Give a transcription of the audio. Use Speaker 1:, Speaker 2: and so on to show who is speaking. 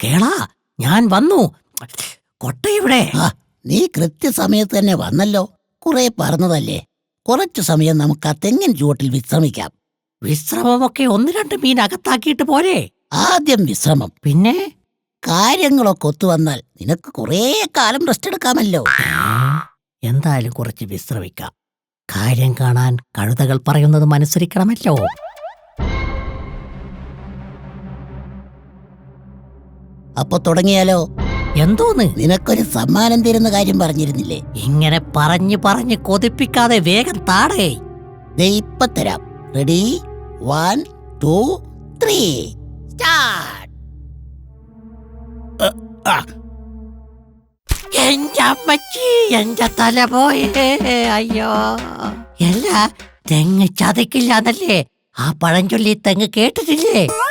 Speaker 1: കേളാ, ഞാൻ വന്നു. കൊട്ടയെവിടെ?
Speaker 2: നീ കൃത്യസമയത്ത് തന്നെ വന്നല്ലോ. കുറെ പറഞ്ഞതല്ലേ, കുറച്ചു സമയം നമുക്ക് ആ തെങ്ങിൻ ചുവട്ടിൽ വിശ്രമിക്കാം.
Speaker 1: വിശ്രമമൊക്കെ 1-2 മീൻ അകത്താക്കിയിട്ട് പോരെ?
Speaker 2: ആദ്യം വിശ്രമം,
Speaker 1: പിന്നെ
Speaker 2: കാര്യങ്ങളൊക്കെ ഒത്തുവന്നാൽ നിനക്ക് കുറേ കാലം റെസ്റ്റ് എടുക്കാമല്ലോ.
Speaker 1: എന്തായാലും കുറച്ച് വിശ്രമിക്കാം. കാര്യം കാണാൻ കഴുതകൾ പറയുന്നത് അനുസരിക്കണമല്ലോ.
Speaker 2: അപ്പൊ തുടങ്ങിയാലോ?
Speaker 1: എന്തോന്ന്?
Speaker 2: നിനക്കൊരു സമ്മാനം തരുന്ന കാര്യം പറഞ്ഞിരുന്നില്ലേ?
Speaker 1: ഇങ്ങനെ പറഞ്ഞ് കൊതിപ്പിക്കാതെ വേഗം താടേ.
Speaker 2: ദേ ഇപ്പൊ തരാം. Ready, 1 2 3 start.
Speaker 1: എന്റെ അമ്മച്ചി, എന്റെ തല പോയേ. അയ്യോ, എല്ലാ തെങ്ങ് ചതക്കില്ലാന്നല്ലേ ആ പഴഞ്ചൊല്ലി തെങ്ങ് കേട്ടിട്ടില്ലേ?